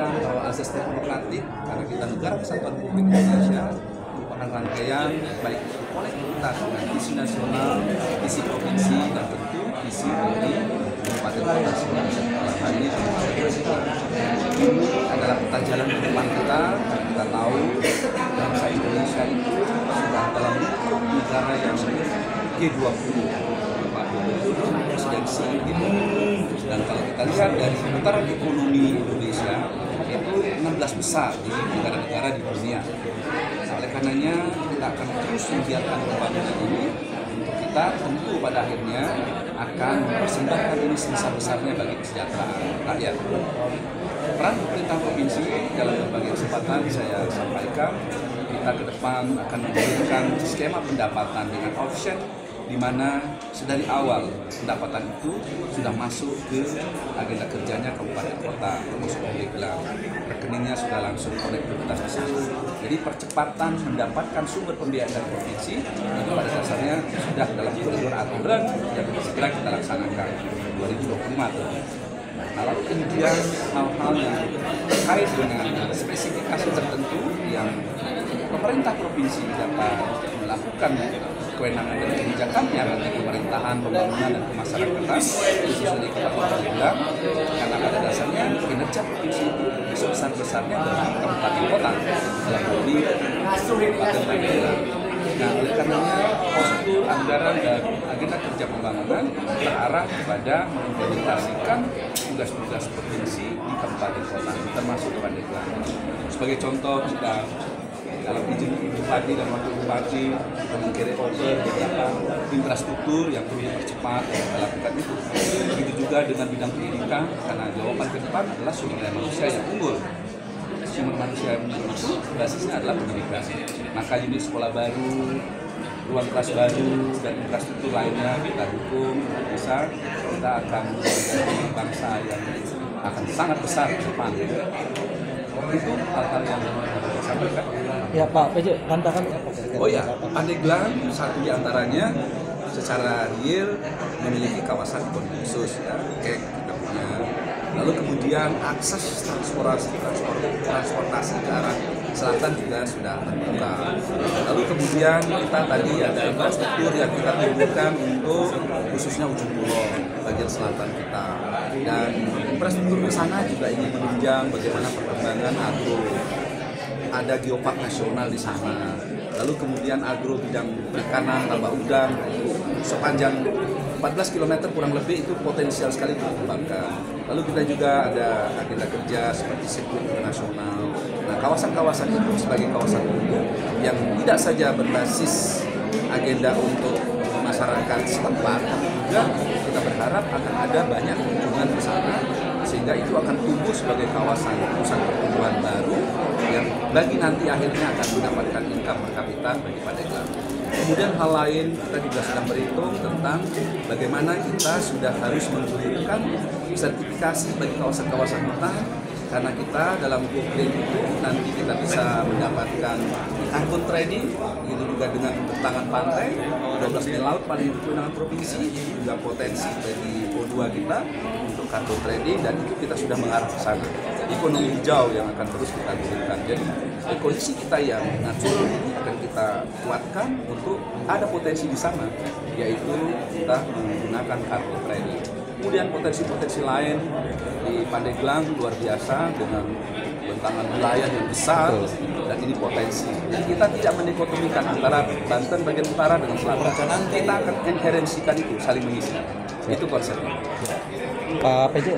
mengedepankan bahwa azas demokratik karena kita negara kesatuan Republik Indonesia merupakan rangkaian baik konektivitas dengan visi nasional, visi provinsi, dan tentu visi dari kabupaten kota Sulawesi. Dalam hal ini ini adalah peta jalan ke depan kita. Kita tahu bangsa Indonesia itu sudah dalam negara yang G20 presidensi gitu. Dan kalau kita lihat dari putaran ekonomi Indonesia itu 16 besar di negara-negara di dunia. Oleh karenanya kita akan terus menggiatkan pembangunan ini untuk kita tentu pada akhirnya akan mempersembahkan ini sebesar-besarnya bagi kesejahteraan rakyat. Peran pemerintah provinsi dalam berbagai kesempatan saya sampaikan, kita ke depan akan memberikan skema pendapatan dengan option di mana sedari awal pendapatan itu sudah masuk ke agenda kerjanya kabupaten kota, termasuk Pandeglang. Rekeningnya sudah langsung konektivitas ke sana. Jadi percepatan mendapatkan sumber pembiayaan dari provinsi itu pada dasarnya sudah dalam koridor aturan yang segera kita laksanakan 2025. Nah, lalu kemudian hal-hal yang terkait dengan spesifikasi tertentu yang pemerintah provinsi dapat melakukan kewenangan dan kebijakannya bagi pemerintahan, pembangunan, dan kemasyarakatan khususnya di Kabupaten Pandeglang, karena pada dasarnya kinerja provinsi itu sebesar-besarnya dari kabupaten kota dalam hal ini Kabupaten Pandeglang. Nah, oleh karenanya postur anggaran dan agenda kerja pembangunan terarah kepada mengimplementasikan tugas-tugas provinsi di kabupaten kota, termasuk Pandeglang. Sebagai contoh, kita dalam izin bupati dan wakil bupati meng-carry over beberapa infrastruktur yang perlu dipercepat dan kita lakukan itu. Begitu juga dengan bidang pendidikan, karena jawaban ke depan adalah sumber daya manusia yang unggul. Sumber manusia yang unggul itu basisnya adalah pendidikan. Maka unit sekolah baru, ruang kelas baru, dan infrastruktur lainnya kita dukung bisa kita akan menjadi bangsa yang akan sangat besar ke depan. Itu hal-hal yang saya sampaikan. Ya Pak PJ, tantangan. Oh ya, Pandeglang satu di antaranya secara real memiliki kawasan ekonomi khusus ya, kayak kita punya. Lalu kemudian akses transportasi ke arah selatan juga sudah terbuka. Lalu kemudian kita tadi ada infrastruktur yang kita tumbuhkan untuk khususnya ujung kulon bagian selatan kita. Dan infrastruktur ke sana juga ingin menunjang bagaimana perkembangan agro. Ada geopark nasional di sana. Lalu kemudian agro bidang perikanan, tambak udang sepanjang 14 km kurang lebih itu potensial sekali untuk dikembangkan. Lalu kita juga ada agenda kerja seperti sirkuit internasional. Nah, kawasan-kawasan itu sebagai kawasan umum yang tidak saja berbasis agenda untuk masyarakat setempat, juga kita berharap akan ada banyak kunjungan ke sana sehingga itu akan tumbuh sebagai kawasan pusat pertumbuhan baru yang bagi nanti akhirnya akan mendapatkan income per kapita bagi Pandeglang. Kemudian hal lain kita juga sedang berhitung tentang bagaimana kita sudah harus menggulirkan sertifikasi bagi kawasan-kawasan hutan, karena kita dalam blueprint itu nanti kita bisa mendapatkan carbon trading, begitu juga dengan bentangan pantai 12 mil laut paling kewenangan provinsi, juga potensi bagi O2 kita untuk carbon trading, dan itu kita sudah mengarah ke sana. Ekonomi hijau yang akan terus kita gulirkan. Jadi ekosisi kita yang natural ini akan kita kuatkan untuk ada potensi di sana, yaitu kita menggunakan carbon trading. Kemudian potensi-potensi lain di Pandeglang luar biasa dengan bentangan wilayah yang besar, dan ini potensi. Jadi kita tidak mendikotomikan antara Banten bagian utara dengan selatan. Kita akan inherensikan itu, saling mengisi. Itu konsepnya. Pak PJ.